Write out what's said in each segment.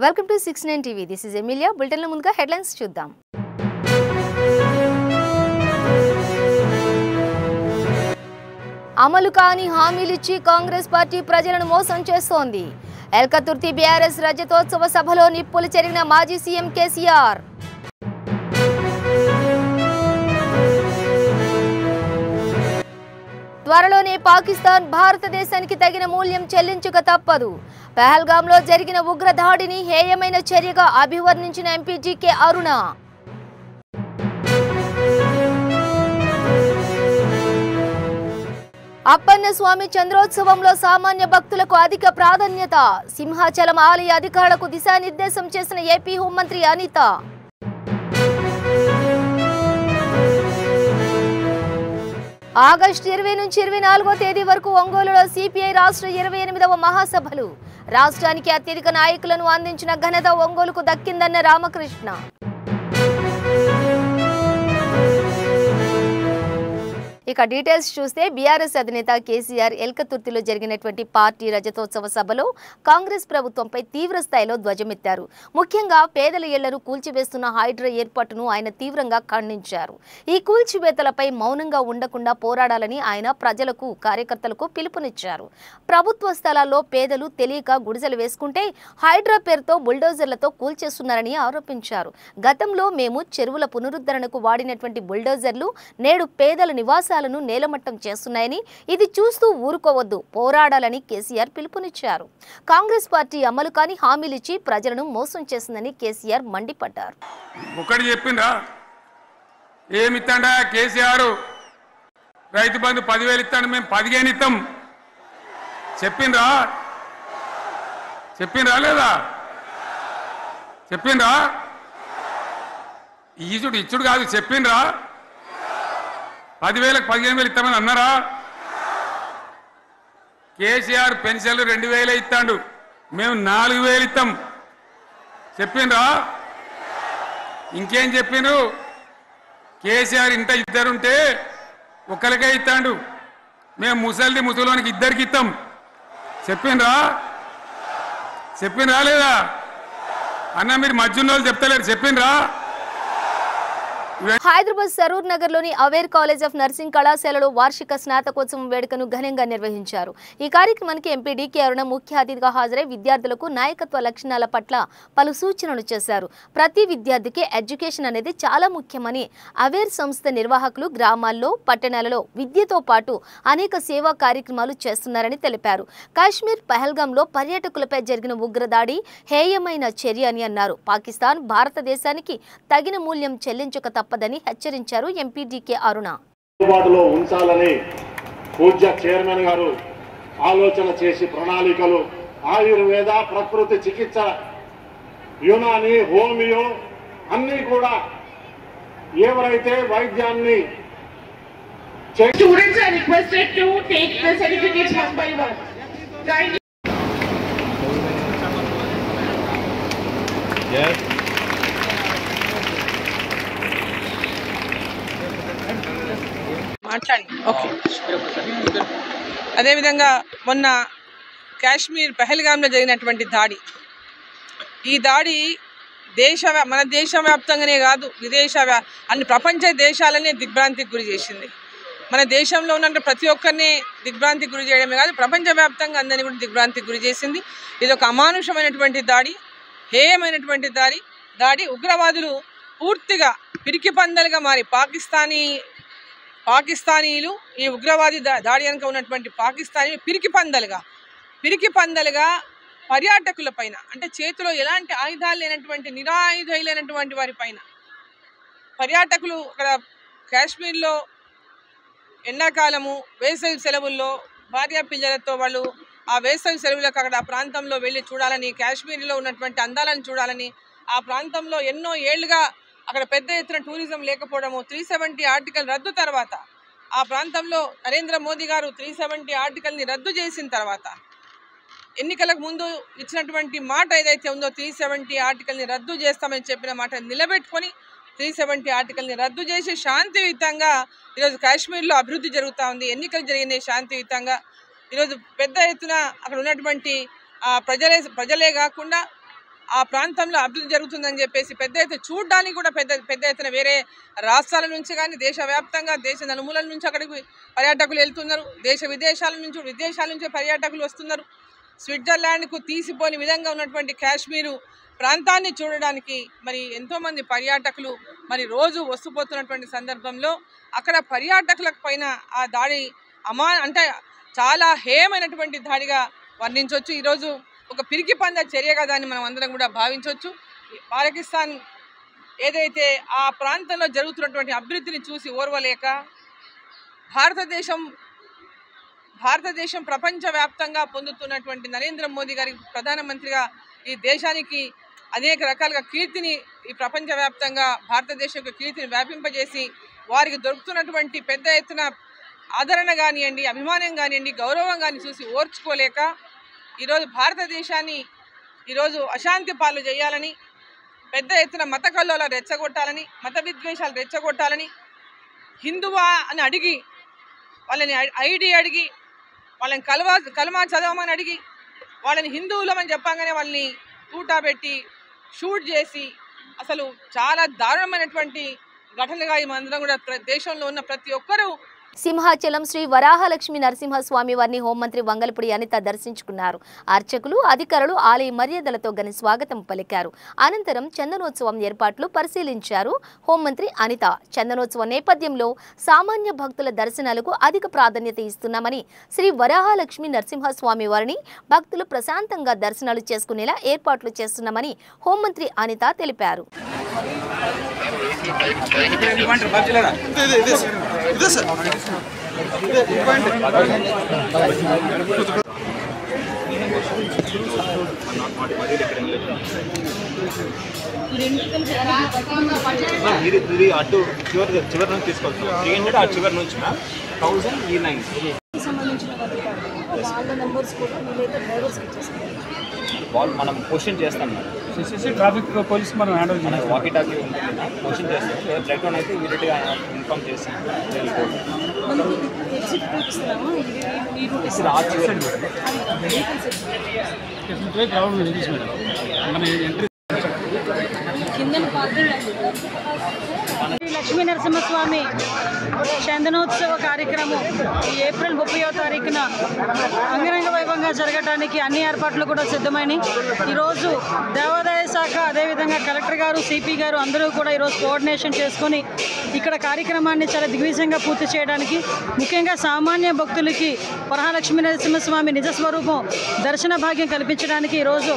Welcome to 69 TV. This is Emilia. బులెటిన్లో ముందుగా headlines చూద్దాం. అమలు కాని హామీలిచ్చి కాంగ్రెస్ పార్టీ ప్రజలను మోసం చేస్తోంది. ఎల్కతుర్తి బీఆర్ఎస్ రజతోత్సవ సభలో నిప్పులు చెరిగిన మాజీ సీఎం కేసీఆర్. త్వరలోనే పాకిస్తాన్ భారతదేశానికి తగిన మూల్యం చెల్లించక తప్పదు. పహల్గాంలో జరిగిన ఉగ్రదాడిని హేయమైన చర్యగా అభివర్ణించిన ఎంపీ జీకే అరుణ. అప్పన్న స్వామి చంద్రోత్సవంలో సామాన్య భక్తులకు అధిక ప్రాధాన్యత. సింహాచలం ఆలయ అధికారులకు దిశానిర్దేశం చేసిన ఏపీ హోంమంత్రి అనిత. ఆగస్టు 20 నుంచి 24వ తేదీ వరకు ఒంగోలులో సిపిఐ రాష్ట్ర 28వ మహాసభలు. రాష్ట్రానికి అత్యధిక నాయకులను అందించిన ఘనత ఒంగోలుకు దక్కిందన్న రామకృష్ణ. ఇక డీటెయిల్స్ చూస్తే బీఆర్ఎస్ అధినేత కేసీఆర్ ఎల్కతుర్తిలో జరిగినటువంటి పార్టీ రజతోత్సవ సభలో కాంగ్రెస్ ప్రభుత్వంపై తీవ్ర స్థాయిలో ధ్వజమెత్తారు. ముఖ్యంగా పేదల ఇళ్లను కూల్చివేస్తున్న హైడ్రా ఏర్పాటును ఆయన తీవ్రంగా ఖండించారు. ఈ కూల్చివేతలపై మౌనంగా ఉండకుండా పోరాడాలని ఆయన ప్రజలకు, కార్యకర్తలకు పిలుపునిచ్చారు. ప్రభుత్వ స్థలాల్లో పేదలు తెలియక గుడిసెలు వేసుకుంటే హైడ్రా పేరుతో బుల్డోజర్లతో కూల్చేస్తున్నారని ఆరోపించారు. గతంలో మేము చెరువుల పునరుద్ధరణకు వాడినటువంటి బుల్డోజర్లు నేడు పేదల నివాసాలను నేలమట్టం చేస్తున్నాయని, ఇది చూస్తూ ఊరుకోవద్దు, పోరాడాలని కేసీఆర్ పిలుపునిచ్చారు. కాంగ్రెస్ పార్టీ అమలు కాని హామీలిచ్చి ప్రజలను మోసం చేసిందని కేసీఆర్ మండిపడ్డారు. ఒకటి చెప్పిండ్రా, ఏమిత్తాడా కేసీఆర్? రైతు బంధు 10,000 ఇస్తాను, మేము 15 ఇస్తాం చెప్పిండ్రా లేదా? చెప్పిండ్రా? ఇచ్చుడు కాదు, చెప్పిండ్రా? 10,000కు 15,000 ఇస్తామని అన్నారా? కేసీఆర్ పెన్షన్లు 2,000 ఇస్తాడు, మేము 4,000 ఇస్తాం చెప్పిండ్రా? ఇంకేం చెప్పిండ్రు? కేసీఆర్ ఇంట ఇద్దరుంటే ఒకరికే ఇస్తాడు, మేము ముసలోనికి 2కి ఇస్తాం చెప్పిండ్రా లేదా అన్న? మీరు మధ్యన్నోళ్ళు చెప్తలేరు, చెప్పిండ్రా? హైదరాబాద్ సరూర్ నగర్ లోని అవేర్ కాలేజ్ ఆఫ్ నర్సింగ్ కళాశాలలో వార్షిక స్నాతకోత్సవం వేడుకను ఘనంగా నిర్వహించారు. ఈ కార్యక్రమానికి ఎంపీ డీకే అరుణ ముఖ్య అతిథిగా హాజరై విద్యార్థులకు నాయకత్వ లక్షణాల పట్ల పలు సూచనలు చేశారు. ప్రతి విద్యార్థికి ఎడ్యుకేషన్ అనేది చాలా ముఖ్యమని, అవేర్ సంస్థ నిర్వాహకులు గ్రామాల్లో, పట్టణాలలో విద్యతో పాటు అనేక సేవా కార్యక్రమాలు చేస్తున్నారని తెలిపారు. కాశ్మీర్ పహల్గాంలో పర్యాటకులపై జరిగిన ఉగ్రదాడి హేయమైన చర్య అని అన్నారు. పాకిస్తాన్ భారతదేశానికి తగిన మూల్యం చెల్లించక తప్పదని హెచ్చరించారు ఎంపీ డీకే అరుణ. ఉంచాలని పూజ్య చైర్మన్ గారు ఆలోచన చేసి ప్రణాళికలు ఆయుర్వేద, ప్రకృతి చికిత్స, యునాని, హోమియో అన్ని కూడా ఎవరైతే వైద్యాన్ని Students are requested to take the certificates one by one. Yes. అదేవిధంగా మొన్న కాశ్మీర్ పహల్గాంలో జరిగినటువంటి దాడి, ఈ దాడి మన దేశవ్యాప్తంగానే కాదు, అన్ని ప్రపంచ దేశాలనే దిగ్భ్రాంతికి గురి చేసింది. మన దేశంలో ఉన్న ప్రతి ఒక్కరిని దిగ్భ్రాంతికి గురి చేయడమే కాదు, ప్రపంచవ్యాప్తంగా అందరినీ కూడా దిగ్భ్రాంతికి గురి చేసింది. ఇది ఒక అమానుషమైనటువంటి దాడి, హేయమైనటువంటి దాడి. ఉగ్రవాదులు పూర్తిగా పిరికి పందలుగా మారి పాకిస్తానీలు ఈ ఉగ్రవాది దాడి వెనుక ఉన్నటువంటి పాకిస్తానీలు పిరికి పందలుగా పర్యాటకుల పైన, అంటే చేతిలో ఎలాంటి ఆయుధాలు లేనటువంటి నిరాయుధులైనటువంటి వారి పైన, పర్యాటకులు అక్కడ కాశ్మీర్లో ఎండాకాలము వేసవి సెలవుల్లో భార్య పిల్లలతో వాళ్ళు ఆ వేసవి సెలవులకు అక్కడ ఆ ప్రాంతంలో వెళ్ళి చూడాలని, కాశ్మీర్లో ఉన్నటువంటి అందాలను చూడాలని, ఆ ప్రాంతంలో ఎన్నో ఏళ్లుగా అక్కడ పెద్ద ఎత్తున టూరిజం లేకపోవడము, 370 ఆర్టికల్ రద్దు తర్వాత, ఆ ప్రాంతంలో నరేంద్ర మోదీ గారు 370 ఆర్టికల్ని రద్దు చేసిన తర్వాత, ఎన్నికలకు ముందు ఇచ్చినటువంటి మాట ఏదైతే ఉందో 370 ఆర్టికల్ని రద్దు చేస్తామని చెప్పిన మాట నిలబెట్టుకొని 370 ఆర్టికల్ని రద్దు చేసి శాంతియుతంగా ఈరోజు కాశ్మీర్లో అభివృద్ధి జరుగుతూ ఉంది. ఎన్నికలు జరిగినాయి శాంతియుతంగా. ఈరోజు పెద్ద ఎత్తున అక్కడ ఉన్నటువంటి ప్రజలే కాకుండా ఆ ప్రాంతంలో అభివృద్ధి జరుగుతుందని చెప్పేసి పెద్ద ఎత్తున చూడడానికి కూడా పెద్ద ఎత్తున వేరే రాష్ట్రాల నుంచి కానీ దేశవ్యాప్తంగా దేశ నలుమూలల నుంచి అక్కడికి పర్యాటకులు వెళ్తున్నారు. విదేశాల నుంచి పర్యాటకులు వస్తున్నారు. స్విట్జర్లాండ్కు తీసిపోని విధంగా ఉన్నటువంటి కాశ్మీరు ప్రాంతాన్ని చూడడానికి మరి ఎంతోమంది పర్యాటకులు మరి రోజు వస్తుపోతున్నటువంటి సందర్భంలో అక్కడ పర్యాటకుల పైన ఆ దాడి అంటే చాలా హేయమైనటువంటి దాడిగా వర్ణించవచ్చు. ఈరోజు ఒక పిరికి పంద చర్యగా దాన్ని మనం అందరం కూడా భావించవచ్చు. పాకిస్తాన్ ఏదైతే ఆ ప్రాంతంలో జరుగుతున్నటువంటి అభివృద్ధిని చూసి ఓర్వలేక భారతదేశం ప్రపంచవ్యాప్తంగా పొందుతున్నటువంటి నరేంద్ర మోదీ గారి ప్రధానమంత్రిగా ఈ దేశానికి అనేక రకాలుగా కీర్తిని ఈ ప్రపంచవ్యాప్తంగా భారతదేశం యొక్క కీర్తిని వ్యాపింపజేసి వారికి దొరుకుతున్నటువంటి పెద్ద ఎత్తున ఆదరణ కానివ్వండి, అభిమానం కానివ్వండి, గౌరవం కానీ చూసి ఓర్చుకోలేక ఈరోజు భారతదేశాన్ని ఈరోజు అశాంతి పాలు చేయాలని, పెద్ద ఎత్తున మత కల్లోలాలు రెచ్చగొట్టాలని, మత విద్వేషాలు రెచ్చగొట్టాలని, హిందువా అని అడిగి వాళ్ళని ఐడి అడిగి వాళ్ళని కలమా చదవమని అడిగి వాళ్ళని హిందువులమని చెప్పగానే వాళ్ళని కూటాబెట్టి షూట్ చేసి అసలు చాలా దారుణమైనటువంటి ఘటనగా ఈ మందిరం కూడా దేశంలో ఉన్న ప్రతి ఒక్కరూ సింహాచలం శ్రీ వరాహలక్ష్మి నరసింహస్వామి వారిని హోంమంత్రి వంగలపూడి అనిత దర్శించుకున్నారు. అర్చకులు, అధికారులు ఆలయ మర్యాదలతో ఘన స్వాగతం పలికారు. అనంతరం చందనోత్సవం ఏర్పాట్లు పరిశీలించారు హోంమంత్రి అనిత. చందనోత్సవం నేపథ్యంలో సామాన్య భక్తుల దర్శనాలకు అధిక ప్రాధాన్యత ఇస్తున్నామని, శ్రీ వరాహలక్ష్మి నరసింహస్వామి వారిని భక్తులు ప్రశాంతంగా దర్శనాలు చేసుకునేలా ఏర్పాట్లు చేస్తున్నామని హోంమంత్రి అనిత తెలిపారు. ఇది అటు చివరి నుంచి తీసుకోవచ్చు. 300 ఆ చివరి నుంచి 1000 ఈ 9 సంబంధించిన వాళ్ళ నెంబర్స్ కూడా వీలైతే డ్రైవర్స్కి ఇచ్చేస్తారు. వాళ్ళు మనం క్వశ్చన్ చేస్తాం. ట్రాఫిక్ పోలీస్ మనం హ్యాండిల్ చేయాలి. వాకీ టాకీ క్వశ్చన్ చేస్తాం. లేదా బ్లడ్ డౌన్ అయితే ఇమీడియట్గా ఇన్ఫార్మ్ చేస్తాం. మనకి ఎగ్జిట్ చూపిస్తున్నాము. ఈ రూట్ ఇది ఆ చివరి కింద లక్ష్మీ నరసింహస్వామి చందనోత్సవ కార్యక్రమం ఈ ఏప్రిల్ 30వ తారీఖున అంగరంగ వైభవంగా జరగడానికి అన్ని ఏర్పాట్లు కూడా సిద్ధమైనవి. ఈరోజు దేవాదాయ శాఖ, అదేవిధంగా కలెక్టర్ గారు, సిపి గారు అందరూ కూడా ఈరోజు కోఆర్డినేషన్ చేసుకొని ఇక్కడ కార్యక్రమాన్ని చాలా దిగ్విజయంగా పూర్తి చేయడానికి, ముఖ్యంగా సామాన్య భక్తులకి వరహాలక్ష్మీ నరసింహస్వామి నిజస్వరూపం దర్శన భాగ్యం కల్పించడానికి ఈరోజు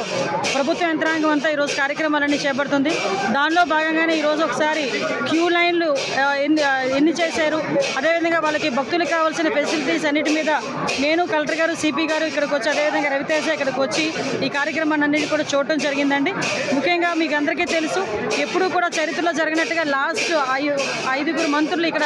ప్రభుత్వ యంత్రాంగం అంతా ఈరోజు కార్యక్రమాలన్నీ చేపడుతుంది. దానిలో భాగంగానే ఈరోజు ఒకసారి క్యూ లైన్లు ఎన్ని చేశారు, అదేవిధంగా వాళ్ళకి భక్తులకు కావాల్సిన ఫెసిలిటీస్ అన్నిటి మీద నేను, కలెక్టర్ గారు, సిపి గారు ఇక్కడికి వచ్చి, అదేవిధంగా రవితేజ ఇక్కడికి వచ్చి ఈ కార్యక్రమాన్ని అన్నిటి కూడా చూడటం జరిగిందండి. ముఖ్యంగా మీకు అందరికీ తెలుసు, ఎప్పుడూ కూడా చరిత్రలో జరిగినట్టుగా లాస్ట్ 5 మంత్రులు ఇక్కడ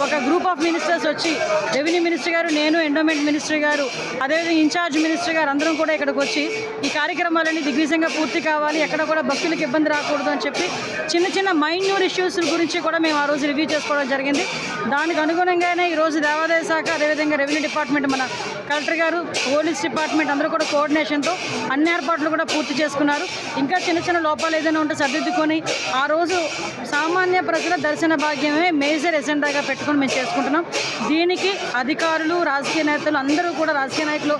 ఒక గ్రూప్ ఆఫ్ మినిస్టర్స్ వచ్చి, రెవెన్యూ మినిస్టర్ గారు, నేను, ఎండోమెంట్ మినిస్టర్ గారు, అదేవిధంగా ఇన్ఛార్జ్ మినిస్టర్ గారు అందరం కూడా ఇక్కడికి వచ్చి ఈ కార్యక్రమాలన్నీ దిగ్విజయంగా పూర్తి కావాలి, ఎక్కడ కూడా భక్తులకు ఇబ్బంది రాకూడదు అని చెప్పి చిన్న చిన్న మైన్యూర్ ఇష్యూస్ గురించి కూడా మేము ఆ రోజు రివ్యూ చేసుకోవడం జరిగింది. దానికి అనుగుణంగానే ఈరోజు దేవాదాయ శాఖ, అదేవిధంగా రెవెన్యూ డిపార్ట్మెంట్, మన కలెక్టర్ గారు, పోలీస్ డిపార్ట్మెంట్ అందరూ కూడా కోఆర్డినేషన్తో అన్ని ఏర్పాట్లు కూడా పూర్తి చేసుకున్నారు. ఇంకా చిన్న చిన్న లోపాలు ఏదైనా ఉంటే సర్దిద్దుకొని ఆ రోజు సామాన్య ప్రజల దర్శన భాగ్యమే మేజర్ ఎజెండాగా పెట్టుకొని మేము చేసుకుంటున్నాం. దీనికి అధికారులు, రాజకీయ నేతలు అందరూ కూడా, రాజకీయ నాయకులు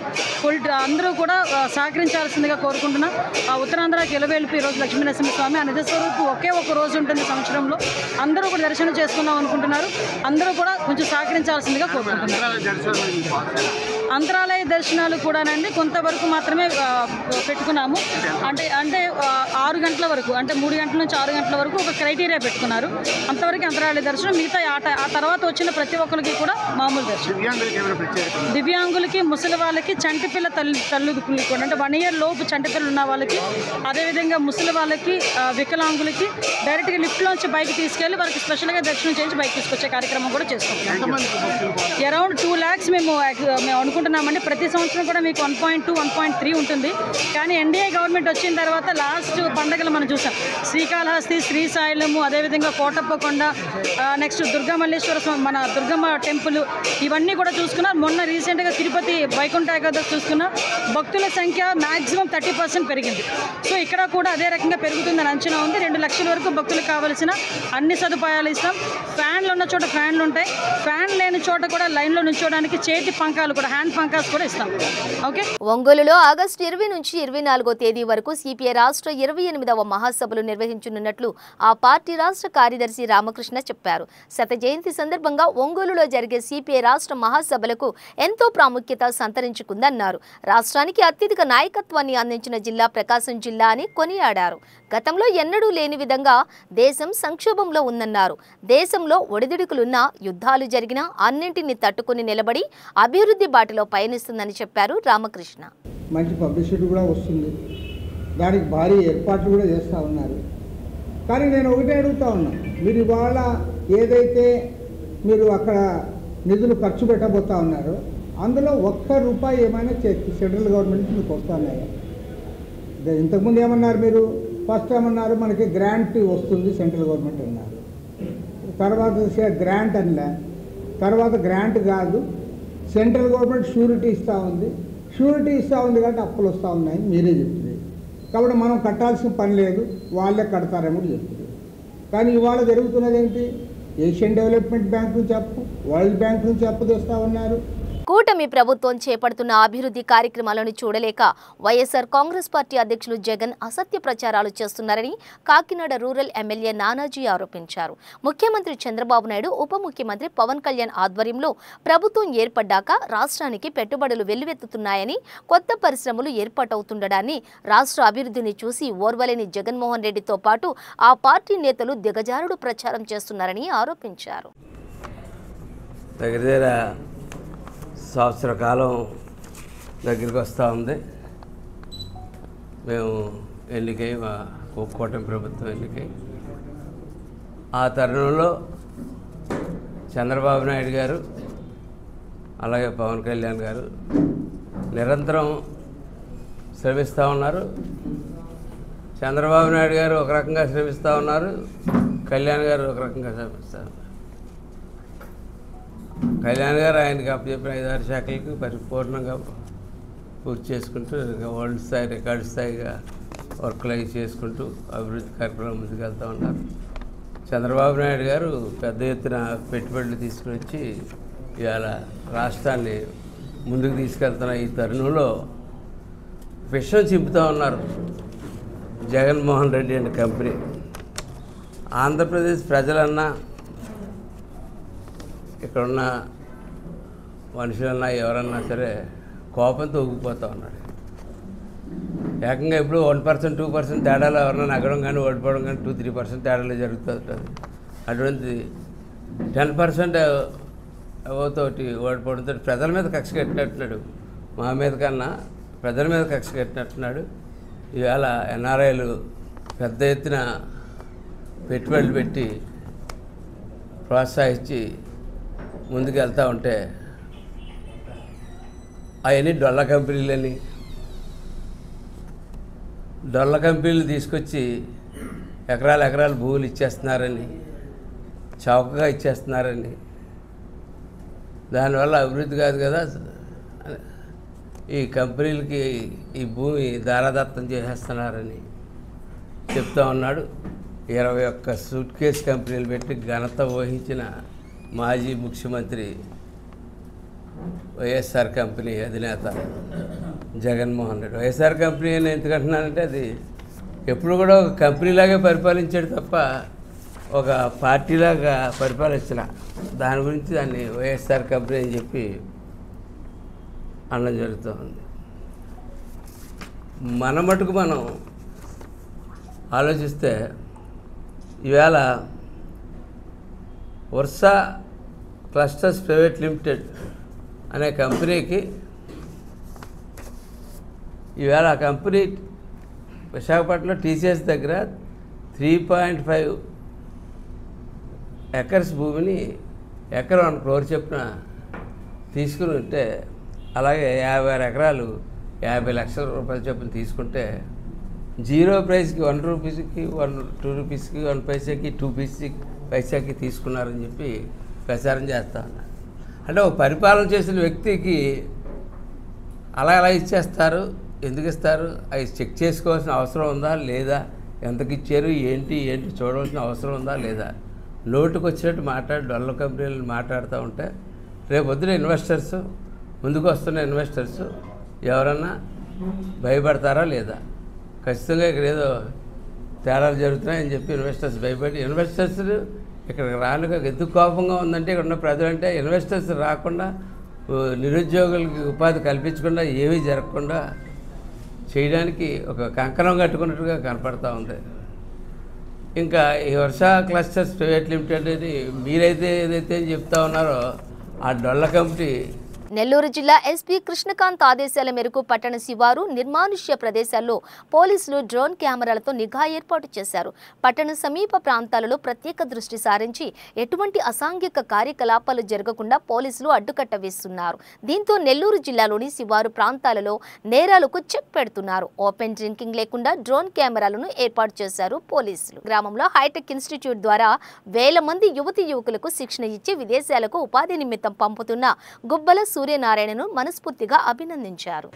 అందరూ కూడా సహకరించాల్సిందిగా కోరుకుంటున్నాం. ఆ ఉత్తరాంధ్రకి ఎలవేల్పి ఈరోజు లక్ష్మీ నరసింహస్వామి ఆ నిజస్వరూపు ఒకే ఒక రోజు ఉంటుంది సంవత్సరంలో, అందరూ కూడా దర్శనం చేసుకుందాం అనుకుంటున్నారు. అందరూ కూడా కొంచెం సహకరించాల్సిందిగా కోరుకుంటున్నారు. అంతరాలయ దర్శనాలు కూడానండి కొంతవరకు మాత్రమే పెట్టుకున్నాము. అంటే 6 గంటల వరకు, అంటే 3 గంటల నుంచి 6 గంటల వరకు ఒక క్రైటీరియా పెట్టుకున్నారు. అంతవరకు అంతరాలయ దర్శనం. మిగతా ఆ తర్వాత వచ్చిన ప్రతి ఒక్కరికి కూడా మామూలు దర్శనం. దివ్యాంగులకి, ముసలి వాళ్ళకి, చంటిపిల్ల తల్లుకి కూడా, అంటే 1 year లోపు చంటిపిల్లలు ఉన్న వాళ్ళకి, అదేవిధంగా ముసలి వాళ్ళకి, వికలాంగులకి డైరెక్ట్గా లిఫ్ట్లోంచి బైక్ తీసుకెళ్ళి వారికి స్పెషల్గా దర్శనం చేయించి బైక్ తీసుకొచ్చే కార్యక్రమం కూడా చేసుకుంటున్నాం. అరౌండ్ 2 lakhs మేము అనుకుంటున్నామండి. ప్రతి సంవత్సరం కూడా మీకు 1.2, 1.3 ఉంటుంది. కానీ ఎన్డీఏ గవర్నమెంట్ వచ్చిన తర్వాత లాస్ట్ పండుగలు మనం చూసాం. శ్రీకాళహస్తి, శ్రీశైలము, అదేవిధంగా కోటప్పకొండ, నెక్స్ట్ దుర్గామల్లేశ్వర స్వామి, మన దుర్గమ్మ టెంపుల్, ఇవన్నీ కూడా చూసుకున్నాం. మొన్న రీసెంట్గా తిరుపతి వైకుంఠ ఏకాదశి చూసుకున్నాం. భక్తుల సంఖ్య మ్యాక్సిమం 30% పెరిగింది. సో ఇక్కడ కూడా అదే రకంగా పెరుగుతుందని అంచనా ఉంది. 2 లక్షల వరకు భక్తులకు కావాల్సిన అన్ని సదుపాయాలు ఇస్తాం. ఫ్యాన్లు ఉన్న చోట ఫ్యాన్లు ఉంటాయి. ఫ్యాన్ లేని చోట కూడా లైన్లో నుంచోడానికి చేతి పంకాలు కూడా, హ్యాండ్ పంకాస్ కూడా ఇస్తాం. ఓకే. ఒంగోలులో ఆగస్టు 20 నుంచి 24వ తేదీ వరకు సిపిఐ రాష్ట్ర 28వ మహాసభలు నిర్వహించనున్నట్లు ఆ పార్టీ రాష్ట్ర కార్యదర్శి రామకృష్ణ చెప్పారు. శత జయంతి సందర్భంగా ఒంగోలులో జరిగే సిపిఐ రాష్ట్ర మహాసభలకు ఎంతో ప్రాముఖ్యత సంతరించుకుందన్నారు. రాష్ట్రానికి అత్యధిక నాయకత్వాన్ని అందించిన జిల్లా ప్రకాశం జిల్లా అని కొనియాడారు. గతంలో ఎన్నడూ లేని విధంగా దేశం సంక్షోభంలో ఉందన్నారు. దేశంలో ఒడిదుడుకులున్నా, యుద్ధాలు జరిగినా అన్నింటినీ తట్టుకుని నిలబడి అభివృద్ధి బాటలో పయనిస్తుందని చెప్పారు రామకృష్ణ. మంచి పబ్లిసిటీ కూడా వస్తుంది, దానికి భారీ ఏర్పాట్లు కూడా చేస్తూ ఉన్నారు. కానీ నేను ఒకటే అడుగుతా ఉన్నాను, మీరు ఇవాళ ఏదైతే మీరు అక్కడ నిధులు ఖర్చు పెట్టబోతా ఉన్నారో అందులో ₹1 ఏమైనా సెంట్రల్ గవర్నమెంట్ మీకు వస్తున్నాయా? ఇంతకుముందు ఏమన్నారు మీరు? ఫస్ట్ ఏమన్నారు, మనకి గ్రాంట్ వస్తుంది సెంట్రల్ గవర్నమెంట్ అన్నారు. తర్వాత గ్రాంట్ అనలే, తర్వాత గ్రాంట్ కాదు, సెంట్రల్ గవర్నమెంట్ షూరిటీ ఇస్తూ ఉంది. షూరిటీ ఇస్తూ ఉంది కాబట్టి అప్పులు వస్తూ ఉన్నాయని మీరే చెప్తుంది. కాబట్టి మనం కట్టాల్సిన పని లేదు, వాళ్ళే కడతారేమో చెప్తుంది. కానీ ఇవాళ జరుగుతున్నది ఏంటి? ఏషియన్ డెవలప్మెంట్ బ్యాంక్ నుంచి అప్పు, వరల్డ్ బ్యాంక్ నుంచి అప్పు తెస్తూ ఉన్నారు. కూటమి ప్రభుత్వం చేపడుతున్న అభివృద్ధి కార్యక్రమాలను చూడలేక వైఎస్ఆర్ కాంగ్రెస్ పార్టీ అధ్యక్షులు జగన్ అసత్య ప్రచారాలు చేస్తున్నారని కాకినాడ రూరల్ ఎమ్మెల్యే నానాజీ ఆరోపించారు. ముఖ్యమంత్రి చంద్రబాబు నాయుడు, ఉప ముఖ్యమంత్రి పవన్ కళ్యాణ్ ఆధ్వర్యంలో ప్రభుత్వం ఏర్పడ్డాక రాష్ట్రానికి పెట్టుబడులు వెల్లువెత్తుతున్నాయని, కొత్త పరిశ్రమలు ఏర్పాటవుతుండడాన్ని, రాష్ట్ర అభివృద్ధిని చూసి ఓర్వలేని జగన్మోహన్ రెడ్డితో పాటు ఆ పార్టీ నేతలు దిగజారుడు ప్రచారం చేస్తున్నారని ఆరోపించారు. సంవత్సర కాలం దగ్గరికి వస్తూ ఉంది. మేము ఎన్నికై, మా కూటమి ప్రభుత్వం ఎన్నికై, ఆ తరుణంలో చంద్రబాబు నాయుడు గారు అలాగే పవన్ కళ్యాణ్ గారు నిరంతరం శ్రమిస్తూ ఉన్నారు. చంద్రబాబు నాయుడు గారు ఒక రకంగా శ్రమిస్తూ ఉన్నారు, కళ్యాణ్ గారు ఒక రకంగా శ్రమిస్తారు. కళ్యాణ్ గారు ఆయనకి అప్పచెప్పిన 5-6 శాఖలకు పరిపూర్ణంగా పూర్తి చేసుకుంటూ వరల్డ్ స్థాయి, రికార్డు స్థాయిగా వర్క్లు అవి చేసుకుంటూ అభివృద్ధి కార్యక్రమం ముందుకెళ్తూ ఉన్నారు. చంద్రబాబు నాయుడు గారు పెద్ద ఎత్తున పెట్టుబడులు తీసుకుని వచ్చి ఇవాళ రాష్ట్రాన్ని ముందుకు తీసుకెళ్తున్న ఈ తరుణంలో విషయం చింపుతూ ఉన్నారు జగన్మోహన్ రెడ్డి అండ్ కంపెనీ. ఆంధ్రప్రదేశ్ ప్రజలన్నా, ఇక్కడున్న మనుషులన్నా, ఎవరన్నా సరే కోపంతో ఊగిపోతూ ఉన్నాడు. ఏకంగా ఇప్పుడు 1%, 2% తేడాలో ఎవరన్నా నగ్గడం కానీ, ఓడిపోవడం కానీ 2-3% తేడాలో జరుగుతూ ఉంటుంది. అటువంటి 10% ఎవతోటి ఓడిపోవడంతో ప్రజల మీద కక్ష కట్టినట్టున్నాడు. మా మీద కన్నా ప్రజల మీద కక్ష కట్టినట్టున్నాడు. ఇవాళ ఎన్ఆర్ఐలు పెద్ద ఎత్తున పెట్టుబడులు పెట్టి ప్రోత్సహించి ముందుకు వెళ్తూ ఉంటే అవన్నీ డొల్ల కంపెనీలు తీసుకొచ్చి ఎకరాలు భూములు ఇచ్చేస్తున్నారని, చౌకగా ఇచ్చేస్తున్నారని, దానివల్ల అభివృద్ధి కాదు కదా, ఈ కంపెనీలకి ఈ భూమి దారాదత్తం చేసేస్తున్నారని చెప్తా ఉన్నాడు. 21 సూట్ కేస్ కంపెనీలు పెట్టి ఘనత వహించిన మాజీ ముఖ్యమంత్రి వైఎస్ఆర్ కంపెనీ అధినేత జగన్మోహన్ రెడ్డి. వైఎస్ఆర్ కంపెనీ అని ఎందుకంటున్నానంటే అది ఎప్పుడు కూడా ఒక కంపెనీలాగే పరిపాలించాడు తప్ప ఒక పార్టీలాగా పరిపాలించిన, దాని గురించి దాన్ని వైఎస్ఆర్ కంపెనీ అని చెప్పి అనడం జరుగుతుంది. మన మటుకు మనం ఆలోచిస్తే ఈవేళ వర్షా క్లస్టర్స్ ప్రైవేట్ లిమిటెడ్ అనే కంపెనీకి ఈవేళ ఆ కంపెనీ విశాఖపట్నంలో టీసీఎస్ దగ్గర 3.5 ఎకర్స్ భూమిని ఎకరం 1 crore చొప్పున తీసుకుని ఉంటే అలాగే 56 ఎకరాలు 50 లక్షల రూపాయల చొప్పున తీసుకుంటే 0 ప్రైస్కి 1 రూపీస్కి 2 రూపీస్కి 1 పైసాకి 2 పైసాకి తీసుకున్నారని చెప్పి ప్రచారం చేస్తా ఉన్నారు. అంటే ఒక పరిపాలన చేసిన వ్యక్తికి అలా ఇచ్చేస్తారు. ఎందుకు ఇస్తారు? అవి చెక్ చేసుకోవాల్సిన అవసరం ఉందా లేదా? ఎంతకి ఇచ్చారు, ఏంటి చూడవలసిన అవసరం ఉందా లేదా? నోటుకు వచ్చినట్టు డొల్ల కంపెనీలు మాట్లాడుతూ ఉంటే రేపొద్దున ఇన్వెస్టర్స్, ముందుకు వస్తున్న ఇన్వెస్టర్స్ ఎవరన్నా భయపడతారా లేదా? ఖచ్చితంగా ఇక్కడ ఏదో తేడాలు జరుగుతున్నాయని చెప్పి ఇన్వెస్టర్స్ ఇక్కడికి రానుక ఎందుకు కోపంగా ఉందంటే ఇక్కడ ఉన్న ప్రజలంటే ఇన్వెస్టర్స్ రాకుండా, నిరుద్యోగులకి ఉపాధి కల్పించకుండా, ఏమీ జరగకుండా చేయడానికి ఒక కంకణం కట్టుకున్నట్టుగా కనపడతా ఉంది. ఇంకా ఈ వర్ష క్లస్టర్స్ ప్రైవేట్ లిమిటెడ్ అని మీరైతే ఏదైతే చెప్తా ఉన్నారో ఆ డొల్ల కంపెనీ నెల్లూరు జిల్లా ఎస్పీ కృష్ణకాంత్ ఆదేశాల మేరకు పట్టణ శివారు నిర్మానుష్య ప్రదేశాల్లో పోలీసులు డ్రోన్ కెమెరాలతో నిఘా ఏర్పాటు చేశారు. పట్టణ సమీప ప్రాంతాలలో ప్రత్యేక దృష్టి సారించి ఎటువంటి అసాంఘిక కార్యకలాపాలు జరగకుండా పోలీసులు అడ్డుకట్ట వేస్తున్నారు. దీంతో నెల్లూరు జిల్లాలోని శివారు ప్రాంతాలలో నేరాలకు చెక్ పెడుతున్నారు. ఓపెన్ డ్రింకింగ్ లేకుండా డ్రోన్ కెమెరాలను ఏర్పాటు చేశారు పోలీసులు. గ్రామంలో హైటెక్ ఇన్స్టిట్యూట్ ద్వారా వేల మంది యువతీ యువకులకు శిక్షణ ఇచ్చి విదేశాలకు ఉపాధి నిమిత్తం పంపుతున్న గుబ్బల సూర్యనారాయణను మనస్ఫూర్తిగా అభినందించారు.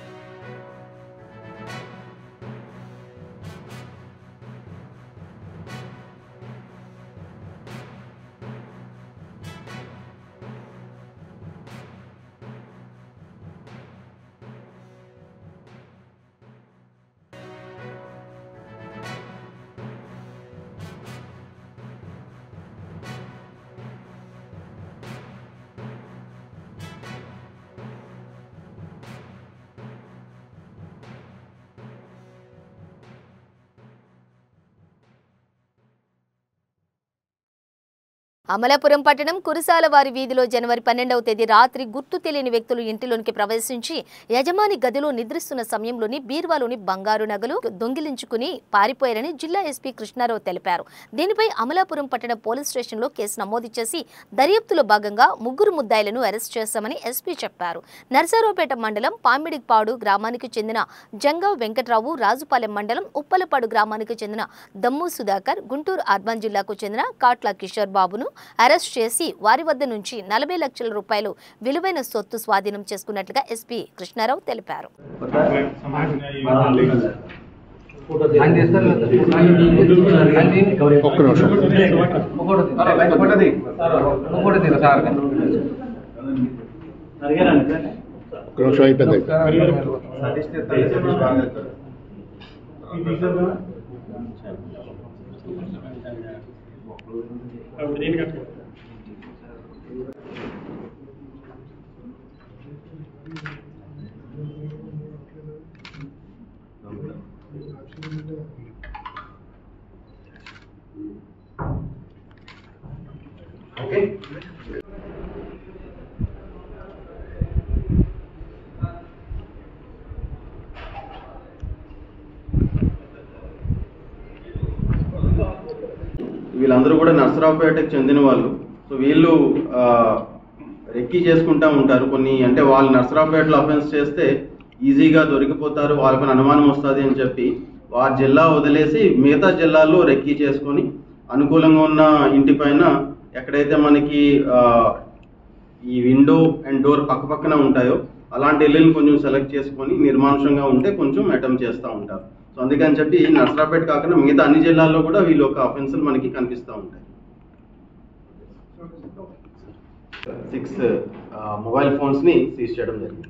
అమలాపురం పట్టణం కురసాలవారి వీధిలో జనవరి 12వ తేదీ రాత్రి గుర్తు తెలియని వ్యక్తులు ఇంటిలోనికి ప్రవేశించి యజమాని గదిలో నిద్రిస్తున్న సమయంలోని బీర్వాలోని బంగారు నగలు దొంగిలించుకుని పారిపోయారని జిల్లా ఎస్పీ కృష్ణారావు తెలిపారు. దీనిపై అమలాపురం పట్టణ పోలీస్ స్టేషన్లో కేసు నమోదు చేసి దర్యాప్తులో భాగంగా 3 ముద్దాయిలను అరెస్ట్ చేశామని ఎస్పీ చెప్పారు. నర్సారావుపేట మండలం పామిడిపాడు గ్రామానికి చెందిన జంగా వెంకట్రావు, రాజుపాలెం మండలం ఉప్పలపాడు గ్రామానికి చెందిన దమ్ము సుధాకర్, గుంటూరు అర్బన్ జిల్లాకు చెందిన కాట్ల కిషోర్ బాబును అరెస్ట్ చేసి వారి వద్ద నుంచి 40 లక్షల రూపాయలు విలువైన సొత్తు స్వాధీనం చేసుకున్నట్లుగా ఎస్పీ కృష్ణారావు తెలిపారు. వీళ్ళందరూ కూడా నర్సరావుపేటకు చెందిన వాళ్ళు. సో వీళ్ళు రెక్కీ చేసుకుంటూ ఉంటారు కొన్ని, అంటే వాళ్ళు నర్సరావుపేటలో అఫెన్స్ చేస్తే ఈజీగా దొరికిపోతారు, వాళ్ళకి అనుమానం వస్తుంది అని చెప్పి వారి జిల్లా వదిలేసి మిగతా జిల్లాల్లో రెక్కీ చేసుకొని అనుకూలంగా ఉన్న ఇంటి పైన ఎక్కడైతే మనకి ఈ విండో అండ్ డోర్ పక్కన ఉంటాయో అలాంటి ఇళ్ళని కొంచెం సెలెక్ట్ చేసుకొని నిర్మానుషంగా ఉంటే కొంచెం అటెంప్ట్ చేస్తూ ఉంటారు. సో అందుకని చెప్పి నర్సరావుపేట కాకుండా మిగతా అన్ని జిల్లాల్లో కూడా వీళ్ళు ఒక అఫెన్సులు మనకి కనిపిస్తూ ఉంటాయి. 6 మొబైల్ ఫోన్స్ని సీజ్ చేయడం జరిగింది.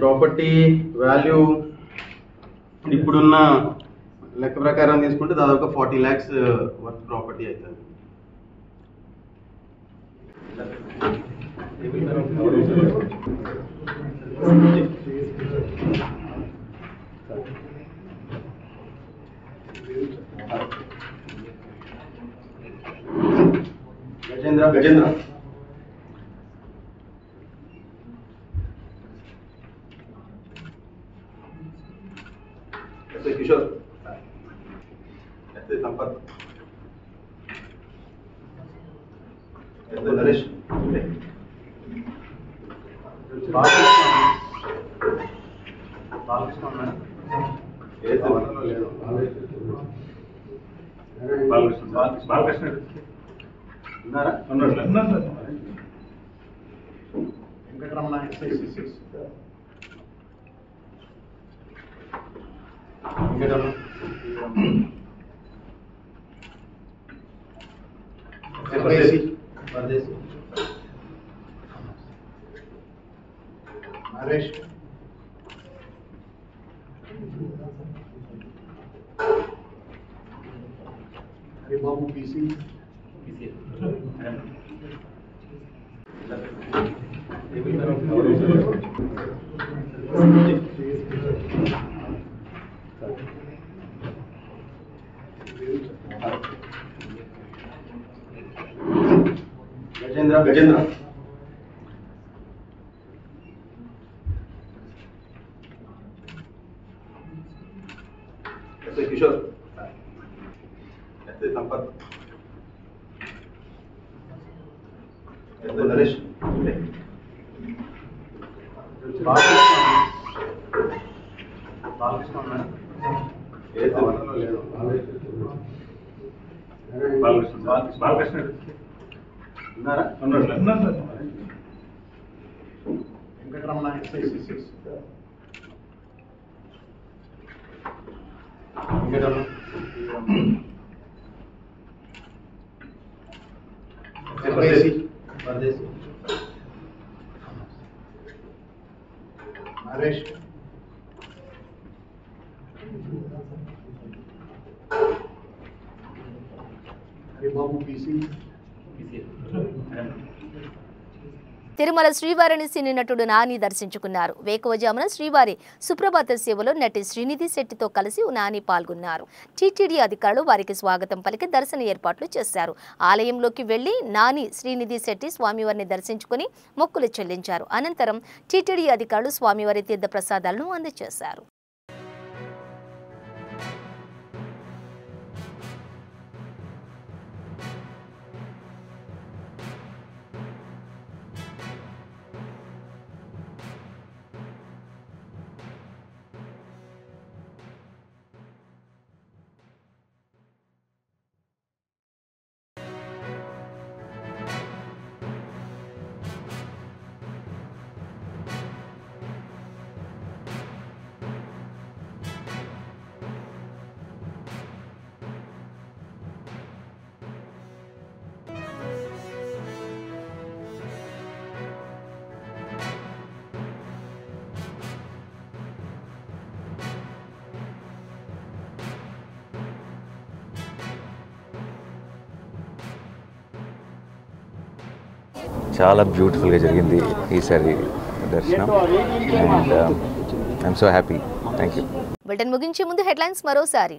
ప్రాపర్టీ వాల్యూ ఇప్పుడున్న లెక్క ప్రకారం తీసుకుంటే దాదాపు 40 lakhs వర్త్ ప్రాపర్టీ అవుతుంది. గజేంద్ర కిషోర్, సంపత్, నరేష్, వెంకటరమణ నరేష్ హరిబాబు పీసీ గజేంద్ర కిషోర్ సంపత్ నరేష్ బాలకృష్ణ వెంకటరమణ నరేష్ హరిబాబు పీసీ తిరుమల శ్రీవారిని సినీ నటుడు నాని దర్శించుకున్నారు. వేకువజామున శ్రీవారి సుప్రభాత సేవలో నటి శ్రీనిధి శెట్టితో కలిసి నాని పాల్గొన్నారు. టీటీడీ అధికారులు వారికి స్వాగతం పలికి దర్శన ఏర్పాట్లు చేశారు. ఆలయంలోకి వెళ్లి నాని శ్రీనిధి శెట్టి స్వామివారిని దర్శించుకుని మొక్కులు చెల్లించారు. అనంతరం టీటీడీ అధికారులు స్వామివారి తీర్థ ప్రసాదాలను అందజేశారు. చాలా బ్యూటిఫుల్గా జరిగింది ఈసారి దర్శనం and I'm so happy. Thank you. Bulletin ముగించే ముందు హెడ్లైన్స్ మరోసారి.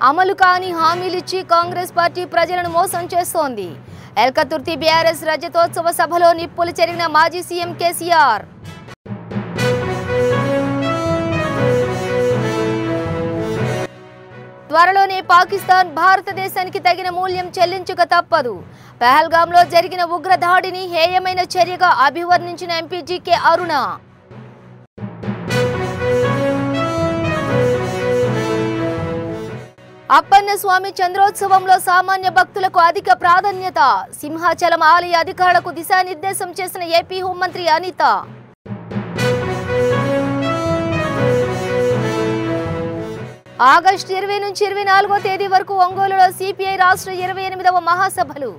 అమలు కాని హామీలిచ్చి కాంగ్రెస్ పార్టీ ప్రజలను మోసం చేస్తోంది. ఎల్కతుర్తి బీఆర్ఎస్ రజతోత్సవ సభలో నిప్పులు చెరిగిన మాజీ సీఎం కేసీఆర్. త్వరలోనే పాకిస్తాన్ భారతదేశానికి తగిన మూల్యం చెల్లించక తప్పదు. పహల్గాంలో జరిగిన ఉగ్రదాడిని హేయమైన చర్యగా అభివర్ణించిన ఎంపీ జీకే అరుణ. అప్పన్న స్వామి చంద్రోత్సవంలో సామాన్య భక్తులకు అధిక ప్రాధాన్యత. సింహాచలం ఆలయ అధికారులకు దిశానిర్దేశం చేసిన ఏపీ హోంమంత్రి అనిత. ఆగస్టు 20 నుంచి 24వ తేదీ వరకు ఒంగోలులో సిపిఐ రాష్ట్ర 28వ మహాసభలు.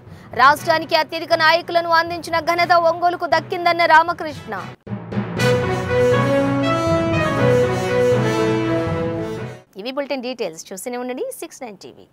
రాష్ట్రానికి అత్యధిక నాయకులను అందించిన ఘనత ఒంగోలుకు దక్కిందన్న రామకృష్ణ. ఇవి బులెటిన్ డీటెయిల్స్. చూస్తూనే ఉండండి 6/9 టీవీ.